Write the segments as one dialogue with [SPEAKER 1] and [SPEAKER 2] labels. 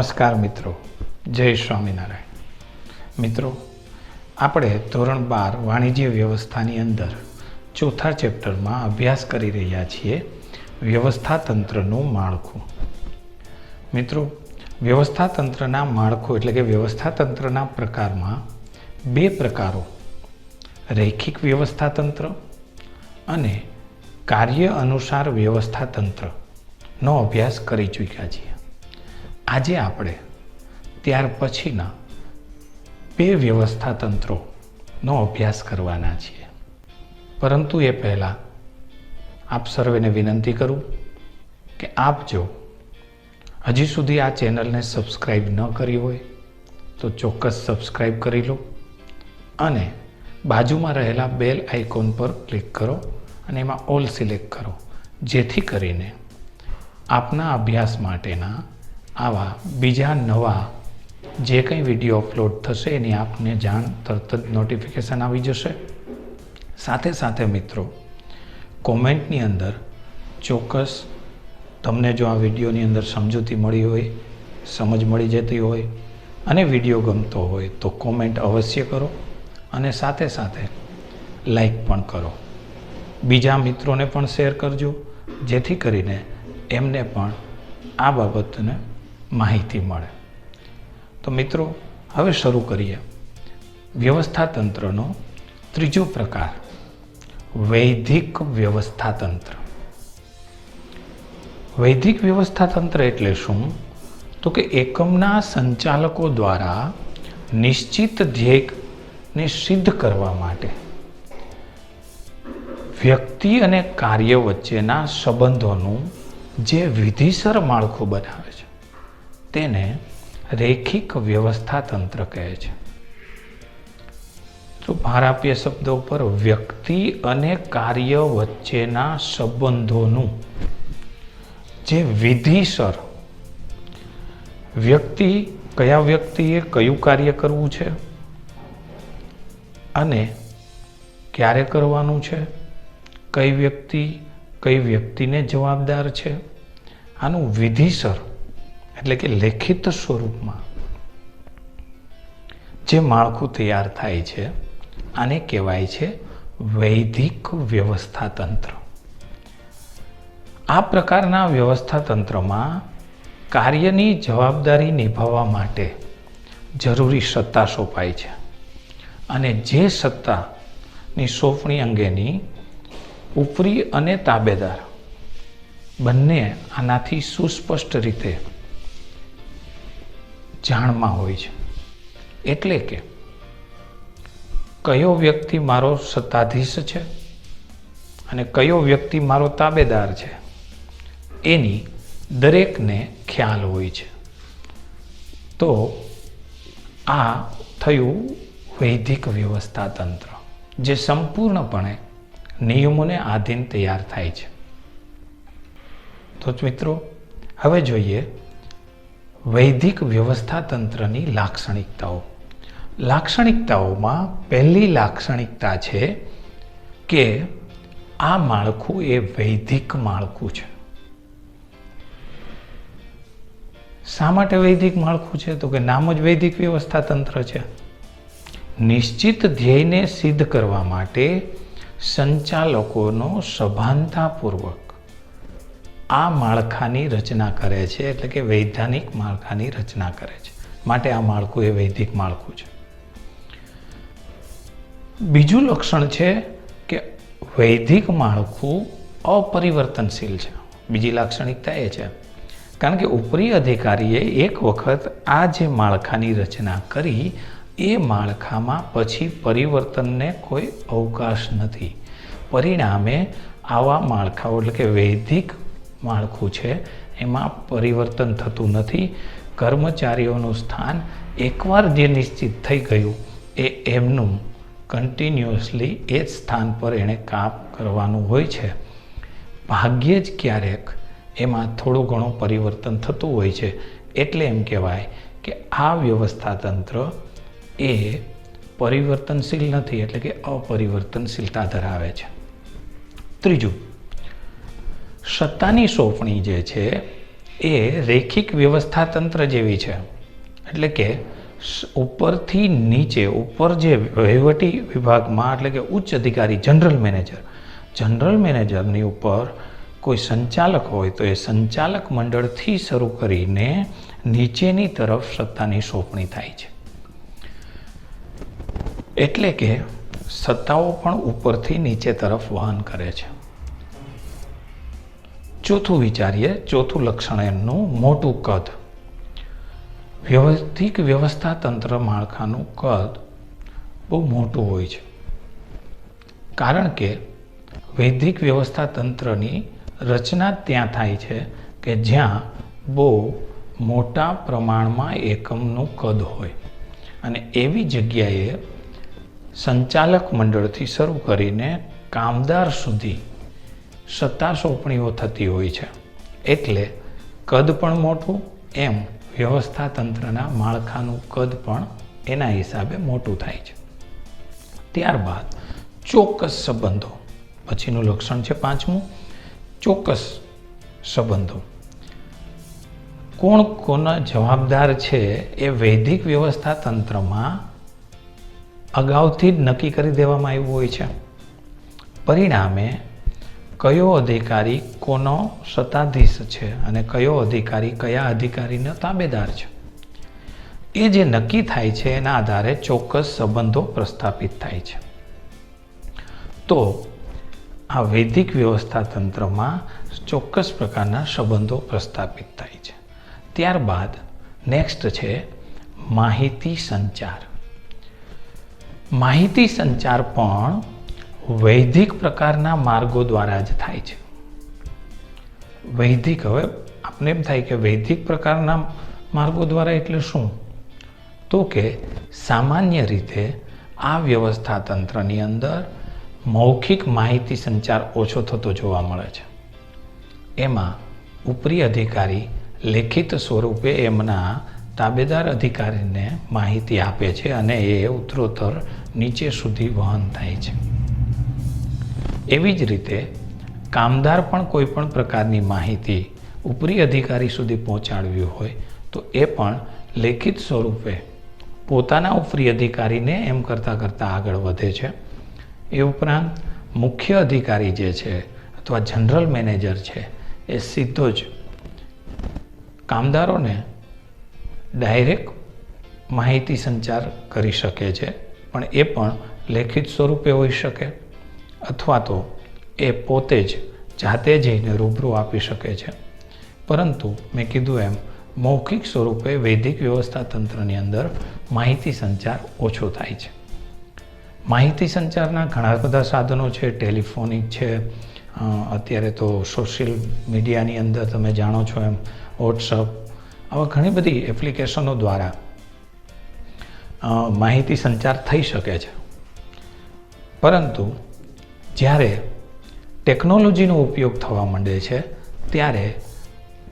[SPEAKER 1] નમસ્કાર મિત્રો, જય સ્વામિનારાયણ. મિત્રો, આપણે ધોરણ 12 વાણિજ્ય વ્યવસ્થાની અંદર ચોથા ચેપ્ટરમાં અભ્યાસ કરી રહ્યા છીએ વ્યવસ્થા તંત્રનું માળખું. મિત્રો, વ્યવસ્થા તંત્રના માળખું એટલે કે વ્યવસ્થા તંત્રના પ્રકારમાં બે પ્રકારો, રૈખિક વ્યવસ્થા તંત્ર અને કાર્ય અનુસાર વ્યવસ્થા તંત્રનો અભ્યાસ કરી ચૂક્યા છીએ. આજે આપણે ત્યાર પછીના બે વ્યવસ્થા તંત્રોનો અભ્યાસ કરવાના છીએ. પરંતુ એ પહેલાં આપ સર્વેને વિનંતી કરું કે આપ જો હજી સુધી આ ચેનલને સબસ્ક્રાઈબ ન કરી હોય તો ચોક્કસ સબસ્ક્રાઈબ કરી લો અને બાજુમાં રહેલા બેલ આઇકોન પર ક્લિક કરો અને એમાં ઓલ સિલેક્ટ કરો, જેથી કરીને આપના અભ્યાસ માટેના આવા બીજા નવા જે કંઈ વિડીયો અપલોડ થશે એની આપને જાણ તરત જ નોટિફિકેશન આવી જશે. સાથે સાથે મિત્રો, કોમેન્ટની અંદર ચોક્કસ તમને જો આ વિડીયોની અંદર સમજૂતી મળી હોય, સમજ મળી જતી હોય અને વિડીયો ગમતો હોય તો કોમેન્ટ અવશ્ય કરો અને સાથે સાથે લાઈક પણ કરો. બીજા મિત્રોને પણ શેર કરજો, જેથી કરીને એમને પણ આ બાબતને માહિતી મળે. તો મિત્રો, હવે શરૂ કરીએ વ્યવસ્થા તંત્રનો ત્રીજો પ્રકાર, વૈધિક વ્યવસ્થા તંત્ર. વૈધિક વ્યવસ્થા તંત્ર એટલે શું? તો કે એકમના સંચાલકો દ્વારા નિશ્ચિત ધ્યેયને સિદ્ધ કરવા માટે વ્યક્તિ અને કાર્ય વચ્ચેના સંબંધોનું જે વિધિસર માળખું બનાવે છે તેને રૈખિક વ્યવસ્થા તંત્ર કહે છે. તો ભારાપ્ય શબ્દો પર વ્યક્તિ અને કાર્ય વચ્ચેના સંબંધોનું જે વિધિસર, કયા વ્યક્તિએ કયું કાર્ય કરવું છે અને ક્યારે કરવાનું છે, કઈ વ્યક્તિને જવાબદાર છે, આનું વિધિસર એટલે કે લેખિત સ્વરૂપમાં જે માળખું તૈયાર થાય છે આને કહેવાય છે વૈધિક વ્યવસ્થા તંત્ર. આ પ્રકારના વ્યવસ્થા તંત્રમાં કાર્યની જવાબદારી નિભાવવા માટે જરૂરી સત્તા સોંપાય છે અને જે સત્તાની સોંપણી અંગેની ઉપરી અને તાબેદાર બંને આનાથી સુસ્પષ્ટ રીતે જાણમાં હોય છે. એટલે કે કયો વ્યક્તિ મારો સત્તાધીશ છે અને કયો વ્યક્તિ મારો તાબેદાર છે એની દરેકને ખ્યાલ હોય છે. તો આ થયું વૈધિક વ્યવસ્થા તંત્ર, જે સંપૂર્ણપણે નિયમોને આધીન તૈયાર થાય છે. તો મિત્રો, હવે જોઈએ વૈધિક વ્યવસ્થા તંત્રની લાક્ષણિકતાઓ. લાક્ષણિકતાઓમાં પહેલી લાક્ષણિકતા છે કે આ માળખું એ વૈધિક માળખું છે. શા માટે વૈધિક માળખું છે? તો કે નામ જ વૈધિક વ્યવસ્થા તંત્ર છે. નિશ્ચિત ધ્યેયને સિદ્ધ કરવા માટે સંચાલકોનો સભાનતાપૂર્વક આ માળખાની રચના કરે છે, એટલે કે વૈધાનિક માળખાની રચના કરે છે. માટે આ માળખું એ વૈધિક માળખું છે. બીજું લક્ષણ છે કે વૈધિક માળખું અપરિવર્તનશીલ છે. બીજી લાક્ષણિકતા એ છે કારણ કે ઉપરી અધિકારીએ એક વખત આ જે માળખાની રચના કરી એ માળખામાં પછી પરિવર્તનને કોઈ અવકાશ નથી. પરિણામે આવા માળખાઓ એટલે કે વૈધિક માળખું છે એમાં પરિવર્તન થતું નથી. કર્મચારીઓનું સ્થાન એકવાર જે નિશ્ચિત થઈ ગયું એ એમનું કન્ટિન્યુઅસલી એ જ સ્થાન પર એણે કામ કરવાનું હોય છે. ભાગ્યે જ ક્યારેક એમાં થોડું ઘણું પરિવર્તન થતું હોય છે. એટલે એમ કહેવાય કે આ વ્યવસ્થા તંત્ર એ પરિવર્તનશીલ નથી, એટલે કે અપરિવર્તનશીલતા ધરાવે છે. ત્રીજું, સત્તાની સોંપણી જે છે એ રેખિક વ્યવસ્થા તંત્ર જેવી છે. એટલે કે ઉપરથી નીચે, ઉપર જે વહીવટી વિભાગમાં એટલે કે ઉચ્ચ અધિકારી જનરલ મેનેજરની ઉપર કોઈ સંચાલક હોય તો એ સંચાલક મંડળથી શરૂ કરીને નીચેની તરફ સત્તાની સોંપણી થાય છે. એટલે કે સત્તાઓ પણ ઉપરથી નીચે તરફ વહન કરે છે. ચોથું વિચારીએ, ચોથું લક્ષણ એમનું મોટું કદ. વ્યવસ્થિત વ્યવસ્થા તંત્ર માળખાનું કદ બહુ મોટું હોય છે. કારણ કે વૈદિક વ્યવસ્થા તંત્રની રચના ત્યાં થાય છે કે જ્યાં બહુ મોટા પ્રમાણમાં એકમનું કદ હોય અને એવી જગ્યાએ સંચાલક મંડળથી શરૂ કરીને કામદાર સુધી સત્તા સોંપણીઓ થતી હોય છે. એટલે કદ પણ મોટું, એમ વ્યવસ્થા તંત્રના માળખાનું કદ પણ એના હિસાબે મોટું થાય છે. ત્યારબાદ ચોક્કસ સંબંધો. પછીનું લક્ષણ છે પાંચમું, ચોક્કસ સંબંધો. કોણ કોના જવાબદાર છે એ વૈદિક વ્યવસ્થા તંત્રમાં અગાઉથી જ નક્કી કરી દેવામાં આવ્યું હોય છે. પરિણામે કયો અધિકારી કોનો સત્તાધીશ છે અને કયો અધિકારી કયા અધિકારીનો તાબેદાર છે એ જે નક્કી થાય છે એના આધારે ચોક્કસ સંબંધો પ્રસ્થાપિત થાય છે. તો આ વૈદિક વ્યવસ્થા તંત્રમાં ચોક્કસ પ્રકારના સંબંધો પ્રસ્થાપિત થાય છે. ત્યારબાદ નેક્સ્ટ છે માહિતી સંચાર. માહિતી સંચાર પણ વૈદિક પ્રકારના માર્ગો દ્વારા જ થાય છે. વૈદિક, હવે આપણે એમ થાય કે વૈદિક પ્રકારના માર્ગો દ્વારા એટલે શું? તો કે સામાન્ય રીતે આ વ્યવસ્થા તંત્રની અંદર મૌખિક માહિતી સંચાર ઓછો થતો જોવા મળે છે. એમાં ઉપરી અધિકારી લેખિત સ્વરૂપે એમના તાબેદાર અધિકારીને માહિતી આપે છે અને એ ઉત્તરોત્તર નીચે સુધી વહન થાય છે. એવી જ રીતે કામદાર પણ કોઈ પણ પ્રકારની માહિતી ઉપરી અધિકારી સુધી પહોંચાડવી હોય તો એ પણ લેખિત સ્વરૂપે પોતાના ઉપરી અધિકારીને એમ કરતાં આગળ વધે છે. એ ઉપરાંત મુખ્ય અધિકારી જે છે અથવા જનરલ મેનેજર છે એ સીધો જ કામદારોને ડાયરેક્ટ માહિતી સંચાર કરી શકે છે, પણ એ પણ લેખિત સ્વરૂપે હોઈ શકે અથવા તો એ પોતે જ જાતે જઈને રૂબરૂ આપી શકે છે. પરંતુ મેં કીધું એમ મૌખિક સ્વરૂપે વૈદિક વ્યવસ્થા તંત્રની અંદર માહિતી સંચાર ઓછો થાય છે. માહિતી સંચારના ઘણા બધા સાધનો છે, ટેલિફોનિક છે, અત્યારે તો સોશિયલ મીડિયાની અંદર તમે જાણો છો એમ વોટ્સઅપ, આવા ઘણી બધી એપ્લિકેશનો દ્વારા માહિતી સંચાર થઈ શકે છે. પરંતુ જ્યારે ટેકનોલોજીનો ઉપયોગ થવા માંડે છે ત્યારે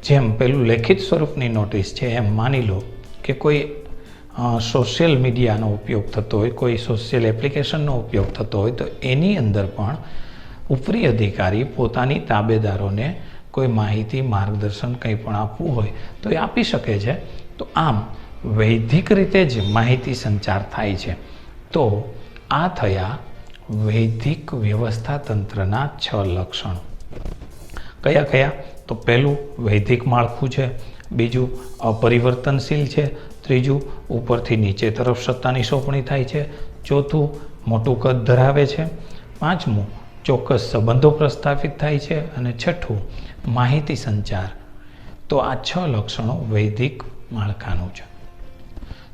[SPEAKER 1] જેમ પેલું લેખિત સ્વરૂપની નોટિસ છે એમ માની લો કે કોઈ સોશિયલ મીડિયાનો ઉપયોગ થતો હોય, કોઈ સોશિયલ એપ્લિકેશનનો ઉપયોગ થતો હોય તો એની અંદર પણ ઉપરી અધિકારી પોતાની તાબેદારોને કોઈ માહિતી, માર્ગદર્શન કંઈ પણ આપવું હોય તો એ આપી શકે છે. તો આમ વૈદિક રીતે જ માહિતી સંચાર થાય છે. તો આ થયા વૈદિક વ્યવસ્થા તંત્રના 6 લક્ષણો. કયા કયા? તો પહેલું વૈદિક માળખું છે, બીજું અપરિવર્તનશીલ છે, ત્રીજું ઉપરથી નીચે તરફ સત્તાની સોંપણી થાય છે, ચોથું મોટું કદ ધરાવે છે, પાંચમું ચોક્કસ સંબંધો પ્રસ્થાપિત થાય છે અને છઠ્ઠું માહિતી સંચાર. તો આ 6 લક્ષણો વૈદિક માળખાનું છે.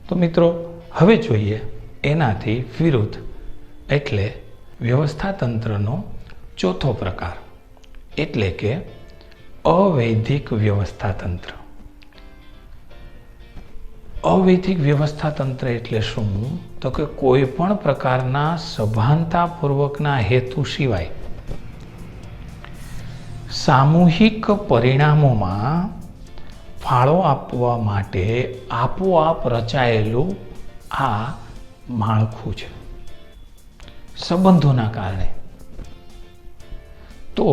[SPEAKER 1] તો મિત્રો હવે જોઈએ એનાથી વિરુદ્ધ એટલે વ્યવસ્થા તંત્રનો ચોથો પ્રકાર એટલે કે અવૈદિક વ્યવસ્થા તંત્ર. અવૈદિક વ્યવસ્થા તંત્ર એટલે શું? તો કે કોઈ પણ પ્રકારના સભાનતાપૂર્વકના હેતુ સિવાય સામૂહિક પરિણામોમાં ફાળો આપવા માટે આપોઆપ રચાયેલું આ માળખું છે સંબંધોના કારણે. તો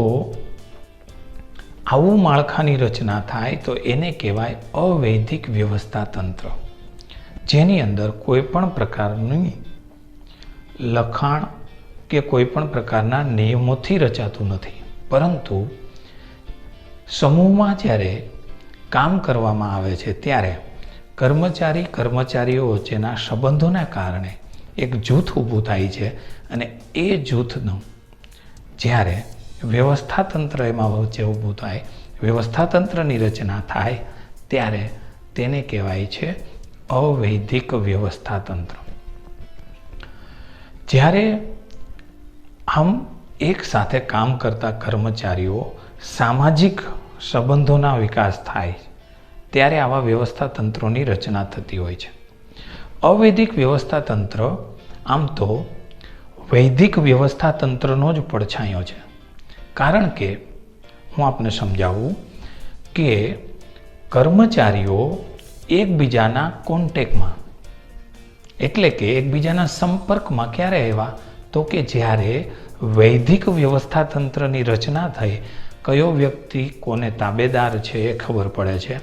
[SPEAKER 1] આવું માળખાની રચના થાય તો એને કહેવાય અવૈધિક વ્યવસ્થા તંત્ર, જેની અંદર કોઈ પણ પ્રકારની લખાણ કે કોઈ પણ પ્રકારના નિયમોથી રચાતું નથી, પરંતુ સમૂહમાં જ્યારે કામ કરવામાં આવે છે ત્યારે કર્મચારીઓ વચ્ચેના સંબંધોના કારણે એક જૂથ ઊભું થાય છે અને એ જૂથનું જ્યારે વ્યવસ્થાતંત્ર એમાં વચ્ચે ઊભું થાય, વ્યવસ્થાતંત્રની રચના થાય ત્યારે તેને કહેવાય છે અવૈધિક વ્યવસ્થાતંત્ર. જ્યારે આમ એક સાથે કામ કરતા કર્મચારીઓ સામાજિક સંબંધોના વિકાસ થાય ત્યારે આવા વ્યવસ્થાતંત્રોની રચના થતી હોય છે. અવૈધિક વ્યવસ્થાતંત્ર આમ તો વૈદિક વ્યવસ્થાતંત્રનો જ પડછાયો છે, કારણ કે હું આપને સમજાવું કે કર્મચારીઓ એકબીજાના કોન્ટેક્ટમાં, એટલે કે એકબીજાના સંપર્કમાં ક્યારે આવ્યા તો કે જ્યારે વૈદિક વ્યવસ્થાતંત્રની રચના થઈ, કયો વ્યક્તિ કોને તાબેદાર છે એ ખબર પડે છે,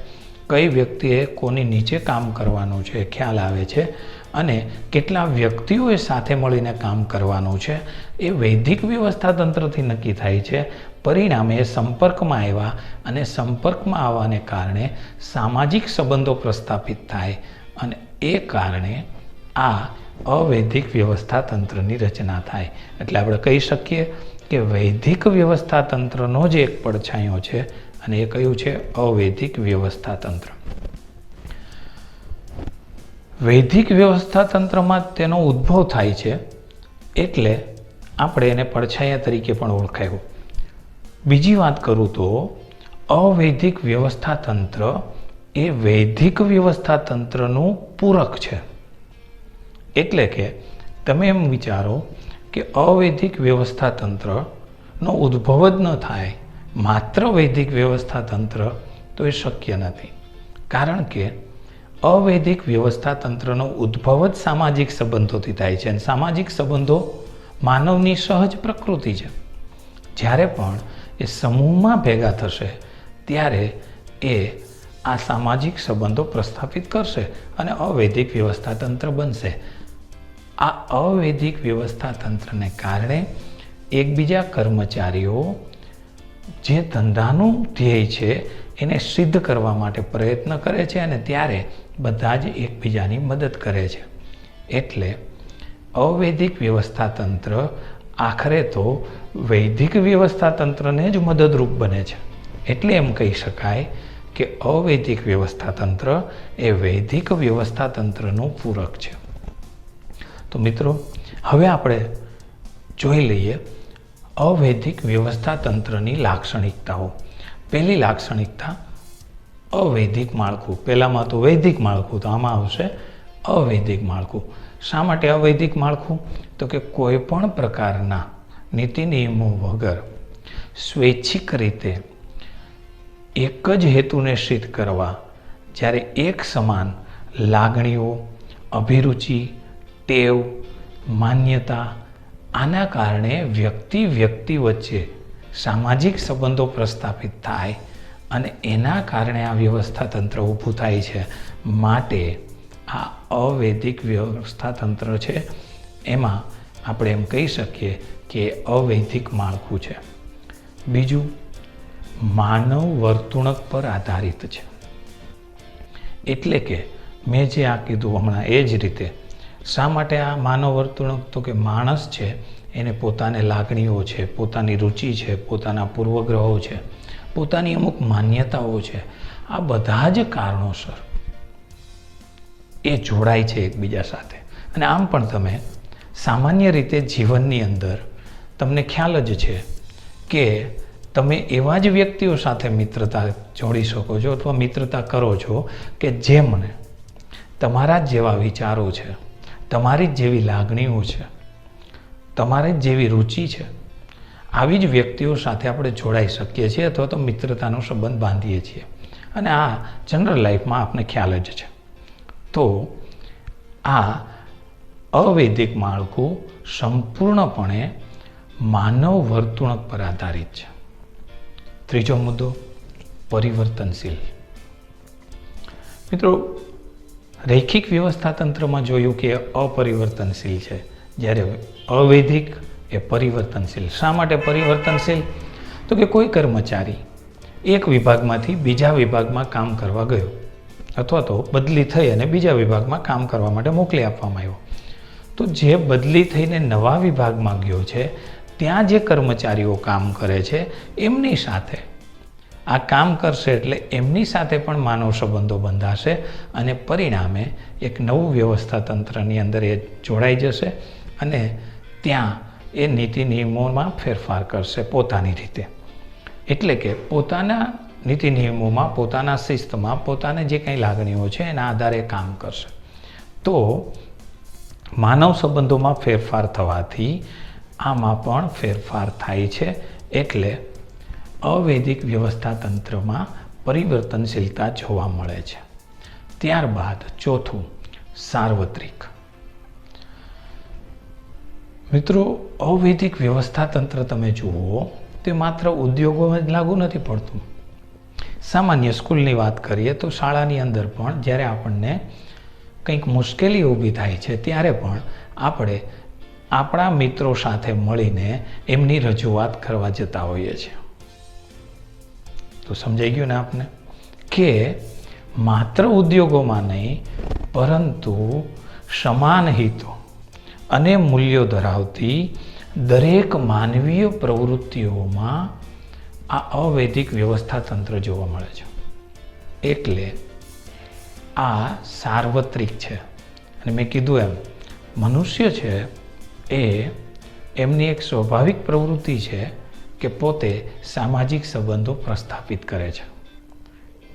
[SPEAKER 1] કઈ વ્યક્તિએ કોની નીચે કામ કરવાનું છે એ ખ્યાલ આવે છે, અને કેટલા વ્યક્તિઓએ સાથે મળીને કામ કરવાનું છે એ વૈદિક વ્યવસ્થાતંત્રથી નક્કી થાય છે. પરિણામે સંપર્કમાં આવ્યા અને સંપર્કમાં આવવાને કારણે સામાજિક સંબંધો પ્રસ્થાપિત થાય અને એ કારણે આ અવૈધિક વ્યવસ્થાતંત્રની રચના થાય. એટલે આપણે કહી શકીએ કે વૈદિક વ્યવસ્થાતંત્રનો જ એક પડછાયો છે અને એ કયું છે? અવૈધિક વ્યવસ્થાતંત્ર. વૈદિક વ્યવસ્થાતંત્રમાં તેનો ઉદ્ભવ થાય છે એટલે આપણે એને પડછાયા તરીકે પણ ઓળખાયું. બીજી વાત કરું તો અવૈધિક વ્યવસ્થાતંત્ર એ વૈદિક વ્યવસ્થાતંત્રનું પૂરક છે. એટલે કે તમે એમ વિચારો કે અવૈધિક વ્યવસ્થાતંત્રનો ઉદ્ભવ જ ન થાય માત્ર વૈદિક વ્યવસ્થાતંત્ર, તો એ શક્ય નથી. કારણ કે અવૈધિક વ્યવસ્થાતંત્રનો ઉદ્ભવ જ સામાજિક સંબંધોથી થાય છે અને સામાજિક સંબંધો માનવની સહજ પ્રકૃતિ છે. જ્યારે પણ એ સમૂહમાં ભેગા થશે ત્યારે એ આ સામાજિક સંબંધો પ્રસ્થાપિત કરશે અને અવૈધિક વ્યવસ્થાતંત્ર બનશે. આ અવૈધિક વ્યવસ્થાતંત્રને કારણે એકબીજા કર્મચારીઓ જે ધંધાનું ધ્યેય છે એને સિદ્ધ કરવા માટે પ્રયત્ન કરે છે અને ત્યારે બધા જ એકબીજાની મદદ કરે છે. એટલે અવૈધિક વ્યવસ્થાતંત્ર આખરે તો વૈદિક વ્યવસ્થાતંત્રને જ મદદરૂપ બને છે. એટલે એમ કહી શકાય કે અવૈધિક વ્યવસ્થાતંત્ર એ વૈદિક વ્યવસ્થાતંત્રનું પૂરક છે. તો મિત્રો, હવે આપણે જોઈ લઈએ અવૈધિક વ્યવસ્થાતંત્રની લાક્ષણિકતાઓ. પહેલી લાક્ષણિકતા અવૈધિક માળખું. પહેલામાં તો વૈદિક માળખું, તો આમાં આવશે અવૈધિક માળખું. શા માટે અવૈધિક માળખું? તો કે કોઈ પણ પ્રકારના નીતિ નિયમો વગર સ્વૈચ્છિક રીતે એક જ હેતુને સિદ્ધ કરવા, જ્યારે એક સમાન લાગણીઓ, અભિરુચિ, ટેવ, માન્યતા, આના કારણે વ્યક્તિ વચ્ચે સામાજિક સંબંધો પ્રસ્થાપિત થાય અને એના કારણે આ વ્યવસ્થાતંત્ર ઊભું થાય છે. માટે આ અવૈધિક વ્યવસ્થાતંત્ર છે, એમાં આપણે એમ કહી શકીએ કે અવૈધિક માળખું છે. બીજું, માનવ વર્તણૂક પર આધારિત છે. એટલે કે મેં જે આ કીધું હમણાં એ જ રીતે. શા માટે આ માનવ વર્તણૂક? તો કે માણસ છે એને પોતાને લાગણીઓ છે, પોતાની રુચિ છે, પોતાના પૂર્વગ્રહો છે, પોતાની અમુક માન્યતાઓ છે. આ બધા જ કારણોસર એ જોડાય છે એકબીજા સાથે. અને આમ પણ તમે સામાન્ય રીતે જીવનની અંદર તમને ખ્યાલ જ છે કે તમે એવા જ વ્યક્તિઓ સાથે મિત્રતા જોડી શકો છો અથવા મિત્રતા કરો છો કે જેમને તમારા જ જેવા વિચારો છે, તમારી જ જેવી લાગણીઓ છે, તમારી જ જેવી રુચિ છે. આવી જ વ્યક્તિઓ સાથે આપણે જોડાઈ શકીએ છીએ અથવા તો મિત્રતાનો સંબંધ બાંધીએ છીએ. અને આ જનરલ લાઈફમાં આપને ખ્યાલ જ છે. તો આ અવૈધિક માળખું સંપૂર્ણપણે માનવ વર્તણૂક પર આધારિત છે. ત્રીજો મુદ્દો, પરિવર્તનશીલ. મિત્રો, રૈખિક વ્યવસ્થા તંત્રમાં જોયું કે અપરિવર્તનશીલ છે, જ્યારે અવૈધિક એ પરિવર્તનશીલ. શા માટે પરિવર્તનશીલ? તો કે કોઈ કર્મચારી એક વિભાગમાંથી બીજા વિભાગમાં કામ કરવા ગયો અથવા તો બદલી થઈ અને બીજા વિભાગમાં કામ કરવા માટે મોકલી આપવામાં આવ્યો. તો જે બદલી થઈને નવા વિભાગમાં ગયો છે ત્યાં જે કર્મચારીઓ કામ કરે છે એમની સાથે આ કામ કરશે, એટલે એમની સાથે પણ માનવ સંબંધો બંધાશે અને પરિણામે એક નવું વ્યવસ્થા તંત્રની અંદર એ જોડાઈ જશે અને ત્યાં એ નીતિ નિયમોમાં ફેરફાર કરશે પોતાની રીતે. એટલે કે પોતાના નીતિ નિયમોમાં, પોતાના શિસ્તમાં, પોતાને જે કંઈ લાગણીઓ છે એના આધારે કામ કરશે. તો માનવ સંબંધોમાં ફેરફાર થવાથી આમાં પણ ફેરફાર થાય છે. એટલે અવૈધિક વ્યવસ્થા તંત્રમાં પરિવર્તનશીલતા જોવા મળે છે. ત્યારબાદ ચોથું, સાર્વત્રિક. મિત્રો, અવૈધિક વ્યવસ્થા તંત્ર તમે જુઓ તે માત્ર ઉદ્યોગોમાં જ લાગુ નથી પડતું. સામાન્ય સ્કૂલની વાત કરીએ તો શાળાની અંદર પણ જ્યારે આપણને કંઈક મુશ્કેલી ઊભી થાય છે ત્યારે પણ આપણે આપણા મિત્રો સાથે મળીને એમની રજૂઆત કરવા જતા હોઈએ છીએ. તો સમજાઈ ગયું ને આપને કે માત્ર ઉદ્યોગોમાં નહીં પરંતુ સમાન હિતો અને મૂલ્યો ધરાવતી દરેક માનવીય પ્રવૃત્તિઓમાં આ અવૈધિક વ્યવસ્થા તંત્ર જોવા મળે છે. એટલે આ સાર્વત્રિક છે. અને મેં કીધું એમ મનુષ્ય છે એ એમની એક સ્વાભાવિક પ્રવૃત્તિ છે કે પોતે સામાજિક સંબંધો પ્રસ્થાપિત કરે છે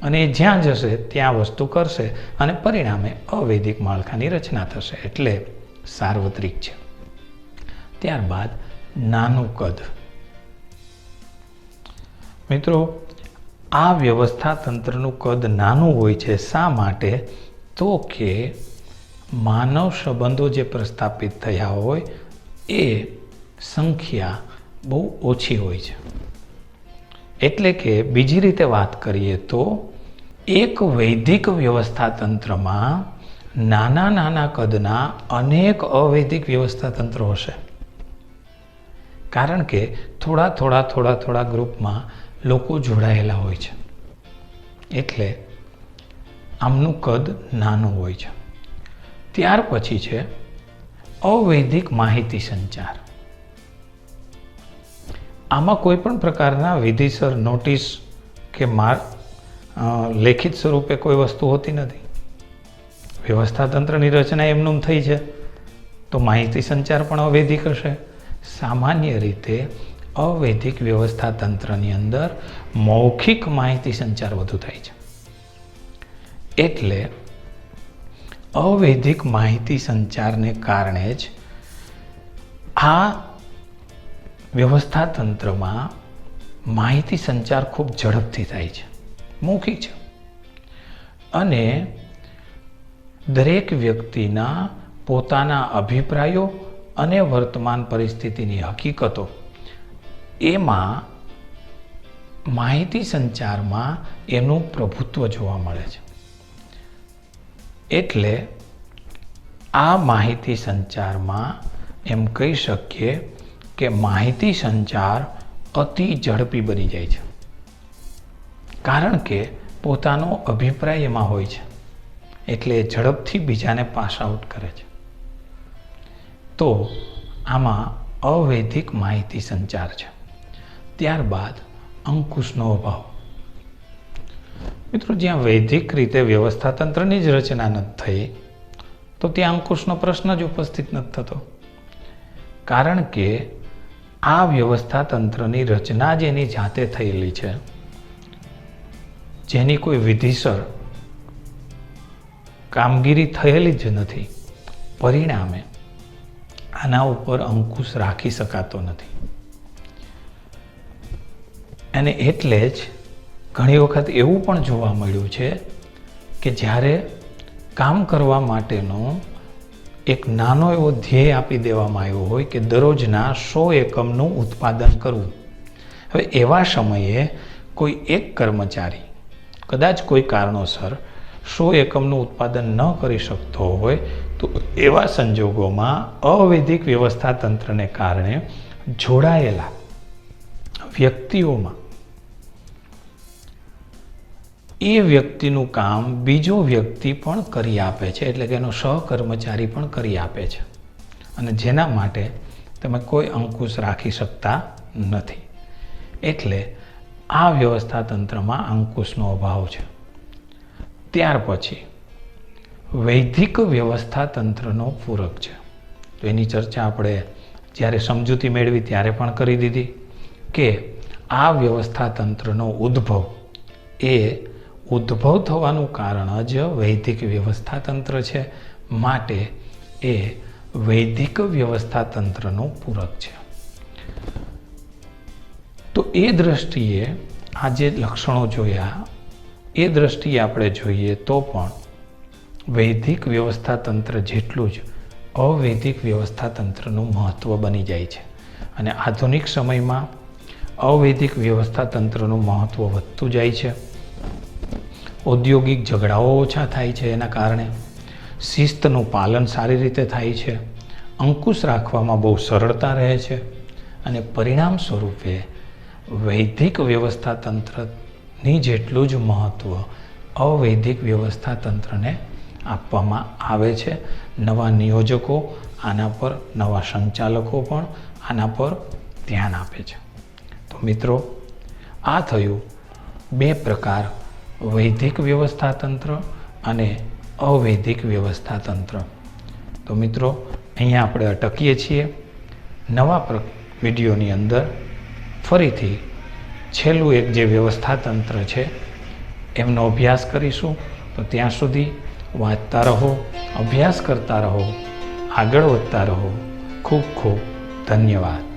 [SPEAKER 1] અને જ્યાં જશે ત્યાં વસ્તુ કરશે અને પરિણામે અવૈધિક માળખાની રચના થશે. એટલે સાર્વત્રિક છે. ત્યારબાદ નાનું કદ. મિત્રો, આ વ્યવસ્થા તંત્રનું કદ નાનું હોય છે. શા માટે? તો કે માનવ સંબંધો જે પ્રસ્થાપિત થયા હોય એ સંખ્યા બહુ ઓછી હોય છે. એટલે કે બીજી રીતે વાત કરીએ તો એક વૈદિક વ્યવસ્થા તંત્રમાં નાના નાના કદના અનેક અવૈધિક વ્યવસ્થા તંત્રો હશે. કારણ કે થોડા ગ્રુપમાં લોકો જોડાયેલા હોય છે. એટલે આમનું કદ નાનું હોય છે. ત્યાર પછી છે અવૈધિક માહિતી સંચાર. આમાં કોઈ પણ પ્રકારના વિધિસર નોટિસ કે લેખિત સ્વરૂપે કોઈ વસ્તુ હોતી નથી. વ્યવસ્થા તંત્રની રચના એમનું થઈ છે તો માહિતી સંચાર પણ અવૈધિક હશે. સામાન્ય રીતે અવૈધિક વ્યવસ્થા તંત્રની અંદર મૌખિક માહિતી સંચાર વધુ થાય છે. એટલે અવૈધિક માહિતી સંચારને કારણે જ આ વ્યવસ્થા તંત્રમાં માહિતી સંચાર ખૂબ ઝડપથી થાય છે, મૌખિક છે અને દરેક વ્યક્તિના પોતાના અભિપ્રાયો અને વર્તમાન પરિસ્થિતિની હકીકતો એમાં માહિતી સંચારમાં એનું પ્રભુત્વ જોવા મળે છે. એટલે આ માહિતી સંચારમાં એમ કહી શકીએ કે માહિતી સંચાર અતિ ઝડપી બની જાય છે. કારણ કે પોતાનો અભિપ્રાય એમાં હોય છે એટલે ઝડપથી બીજાને પાસ આઉટ કરે છે. તો આમાં અવૈધિક માહિતી સંચાર છે. ત્યારબાદ અંકુશનો અભાવ. મિત્રો, જ્યાં વૈધિક રીતે વ્યવસ્થા તંત્રની જ રચના નથી થઈ તો ત્યાં અંકુશનો પ્રશ્ન જ ઉપસ્થિત નથી થતો. કારણ કે આ વ્યવસ્થા તંત્રની રચના જ એની જાતે થયેલી છે, જેની કોઈ વિધિસર કામગીરી થયેલી જ નથી. પરિણામે આના ઉપર અંકુશ રાખી શકાતો નથી. અને એટલે જ ઘણી વખત એવું પણ જોવા મળ્યું છે કે જ્યારે કામ કરવા માટેનો એક નાનો એવો ધ્યેય આપી દેવામાં આવ્યો હોય કે દરરોજના 100 એકમનું ઉત્પાદન કરવું. હવે એવા સમયે કોઈ એક કર્મચારી કદાચ કોઈ કારણોસર 100 એકમનું ઉત્પાદન ન કરી શકતો હોય તો એવા સંજોગોમાં અવૈધિક વ્યવસ્થા તંત્રને કારણે જોડાયેલા વ્યક્તિઓમાં એ વ્યક્તિનું કામ બીજો વ્યક્તિ પણ કરી આપે છે, એટલે કે એનો સહકર્મચારી પણ કરી આપે છે, અને જેના માટે તમે કોઈ અંકુશ રાખી શકતા નથી. એટલે આ વ્યવસ્થા તંત્રમાં અંકુશનો અભાવ છે. ત્યાર પછી વૈધિક વ્યવસ્થા તંત્રનો પૂરક છે. તો એની ચર્ચા આપણે જ્યારે સમજૂતી મેળવી ત્યારે પણ કરી દીધી કે આ વ્યવસ્થા તંત્રનો ઉદ્ભવ થવાનું કારણ જ વૈધિક વ્યવસ્થા તંત્ર છે, માટે એ વૈધિક વ્યવસ્થા તંત્રનું પૂરક છે. તો એ દ્રષ્ટિએ આ જે લક્ષણો જોયા એ દ્રષ્ટિએ આપણે જોઈએ તો પણ વૈધિક વ્યવસ્થા તંત્ર જેટલું જ અવૈધિક વ્યવસ્થા તંત્રનું મહત્ત્વ બની જાય છે. અને આધુનિક સમયમાં અવૈધિક વ્યવસ્થા તંત્રનું મહત્ત્વ વધતું જાય છે. ઔદ્યોગિક ઝઘડાઓ ઓછા થાય છે, એના કારણે શિસ્તનું પાલન સારી રીતે થાય છે, અંકુશ રાખવામાં બહુ સરળતા રહે છે, અને પરિણામ સ્વરૂપે વૈધિક વ્યવસ્થા તંત્રની જેટલું જ મહત્ત્વ અવૈધિક વ્યવસ્થા તંત્રને આપવામાં આવે છે. નવા નિયોજકો આના પર, નવા સંચાલકો પણ આના પર ધ્યાન આપે છે. તો મિત્રો, આ થયું 2 પ્રકાર, વૈધિક વ્યવસ્થા તંત્ર અને અવૈધિક વ્યવસ્થા તંત્ર. તો મિત્રો, અહીંયા આપણે અટકીએ છીએ. નવા વિડીયોની અંદર ફરીથી છેલ્લું એક જે વ્યવસ્થા તંત્ર છે એમનો અભ્યાસ કરીશું. તો ત્યાં સુધી વાંચતા રહો, અભ્યાસ કરતા રહો, આગળ વધતા રહો. ખૂબ ખૂબ ધન્યવાદ.